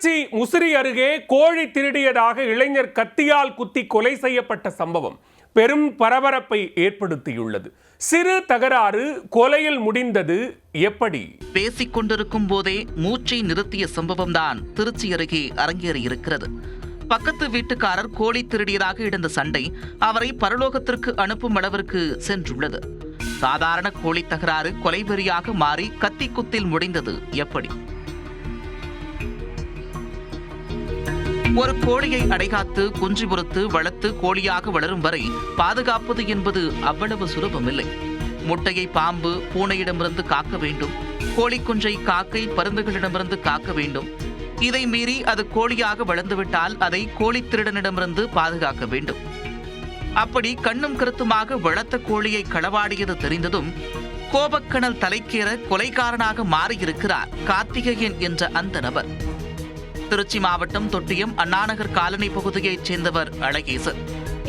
திருச்சி முசிறி அருகே கோழி திருடியதாக இளைஞர் கத்தியால் குத்தி கொலை செய்யப்பட்ட சம்பவம் பெரும் பரபரப்பை ஏற்படுத்தியுள்ளது. சிறு தகராறு கொலையில் முடிந்தது எப்படி? பேசிக் கொண்டிருக்கும் போதே மூச்சை நிறுத்திய சம்பவம்தான் திருச்சி அருகே அரங்கேறியிருக்கிறது. பக்கத்து வீட்டுக்காரர் கோழி திருடியதாக இடந்த சண்டை அவரை பரலோகத்திற்கு அனுப்பும் அளவிற்கு சென்றுள்ளது. சாதாரண கோழி தகராறு கொலைவெறியாக மாறி கத்தி குத்தில் முடிந்தது எப்படி? ஒரு கோழியை அடைகாத்து குஞ்சு பொறுத்து வளர்த்து கோழியாக வளரும் வரை பாதுகாப்பது என்பது அவ்வளவு சுலபமில்லை. முட்டையை பாம்பு பூனையிடமிருந்து காக்க வேண்டும், கோழி குஞ்சை காக்கை பருந்துகளிடமிருந்து காக்க வேண்டும். இதை மீறி அது கோழியாக வளர்ந்துவிட்டால் அதை கோழி திருடனிடமிருந்து பாதுகாக்க வேண்டும். அப்படி கண்ணும் கருத்துமாக வளர்த்த கோழியை களவாடியது தெரிந்ததும் கோபக்கணல் தலைக்கேற கொலைகாரனாக மாறியிருக்கிறார் கார்த்திகேயன் என்ற அந்த நபர். திருச்சி மாவட்டம் தொட்டியம் அண்ணாநகர் காலனி பகுதியைச் சேர்ந்தவர் அழகேசன்.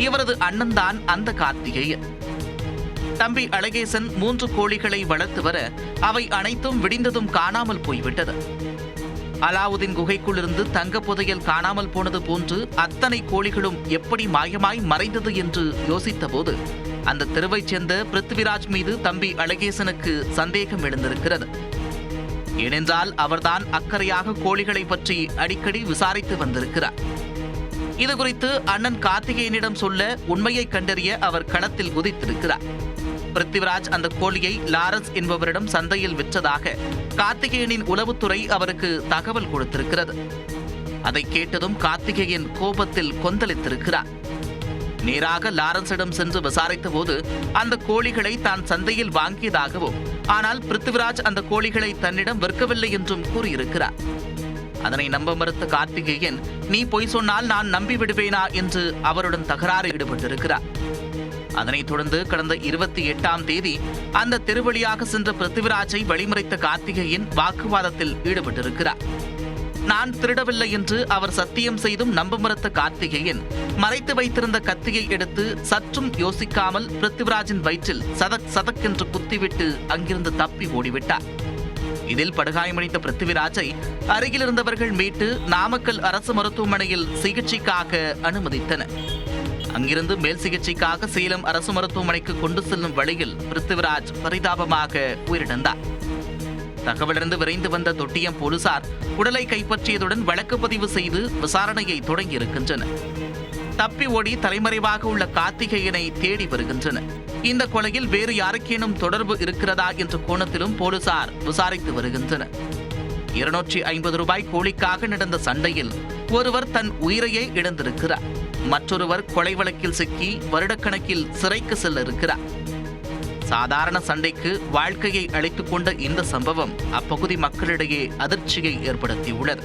இவரது அண்ணன்தான் அந்த கார்த்திகேயன். தம்பி அழகேசன் 3 கோழிகளை வளர்த்து வர அவை அனைத்தும் விடிந்ததும் காணாமல் போய்விட்டது. அலாவுதீன் குகைக்குள்ளிருந்து தங்க புதையல் காணாமல் போனது போன்று அத்தனை கோழிகளும் எப்படி மாயமாய் மறைந்தது என்று யோசித்த போது அந்த தெருவைச் சேர்ந்த பிருத்விராஜ் மீது தம்பி அழகேசனுக்கு சந்தேகம் எழுந்திருக்கிறது. ஏனென்றால் அவர்தான் அக்கறையாக கோழிகளை பற்றி அடிக்கடி விசாரித்து வந்திருக்கிறார். இதுகுறித்து அண்ணன் கார்த்திகேயனிடம் சொல்ல உண்மையை கண்டறிய அவர் களத்தில் குதித்திருக்கிறார். பிருத்விராஜ் அந்த கோழியை லாரன்ஸ் என்பவரிடம் சந்தையில் விற்றதாக கார்த்திகேயனின் உளவுத்துறை அவருக்கு தகவல் கொடுத்திருக்கிறது. அதை கேட்டதும் கார்த்திகேயன் கோபத்தில் கொந்தளித்திருக்கிறார். நேராக லாரன்ஸிடம் சென்று விசாரித்த போது அந்த கோழிகளை தான் சந்தையில் வாங்கியதாகவும், ஆனால் பிருத்விராஜ் அந்த கோழிகளை தன்னிடம் விற்கவில்லை என்றும் கூறியிருக்கிறார். அதனை நம்ப மறுத்த கார்த்திகேயன், நீ பொய் சொன்னால் நான் நம்பி விடுவேனா என்று அவருடன் தகராறு ஈடுபட்டிருக்கிறார். அதனைத் தொடர்ந்து கடந்த 28ஆம் தேதி அந்த தெருவழியாக சென்ற பிருத்விராஜை வழிமறைத்த கார்த்திகேயன் வாக்குவாதத்தில் ஈடுபட்டிருக்கிறார். நான் திருடவில்லை என்று அவர் சத்தியம் செய்தும் நம்ப மறுத்த கார்த்திகேயன் மறைத்து வைத்திருந்த கத்தியை எடுத்து சற்றும் யோசிக்காமல் பிருத்விராஜின் வயிற்றில் சதக் சதக் என்று குத்திவிட்டு அங்கிருந்து தப்பி ஓடிவிட்டார். இதில் படுகாயமடைந்த பிருத்விராஜை அருகில் இருந்தவர்கள் மீட்டு நாமக்கல் அரசு மருத்துவமனையில் சிகிச்சைக்காக அனுமதித்தனர். அங்கிருந்து மேல் சிகிச்சைக்காக சேலம் அரசு மருத்துவமனைக்கு கொண்டு செல்லும் வழியில் பிருத்விராஜ் பரிதாபமாக உயிரிழந்தார். தகவலறிந்து விரைந்து வந்த தொட்டியம் போலீசார் உடலை கைப்பற்றியதுடன் வழக்கு பதிவு செய்து விசாரணையை தொடங்கியிருக்கின்றனர். தப்பி ஓடி தலைமறைவாக உள்ள கார்த்திகேயனை தேடி வருகின்றனர். இந்த கொலையில் வேறு யாருக்கேனும் தொடர்பு இருக்கிறதா என்ற கோணத்திலும் போலீசார் விசாரித்து வருகின்றனர். 250 ரூபாய் கோழிக்காக நடந்த சண்டையில் ஒருவர் தன் உயிரையே இழந்திருக்கிறார். மற்றொருவர் கொலை வழக்கில் சிக்கி வருடக்கணக்கில் சிறைக்கு செல்ல இருக்கிறார். சாதாரண சண்டைக்கு வாழ்க்கையை அளித்துக் கொண்ட இந்த சம்பவம் அப்பகுதி மக்களிடையே அதிர்ச்சியை ஏற்படுத்தியுள்ளது.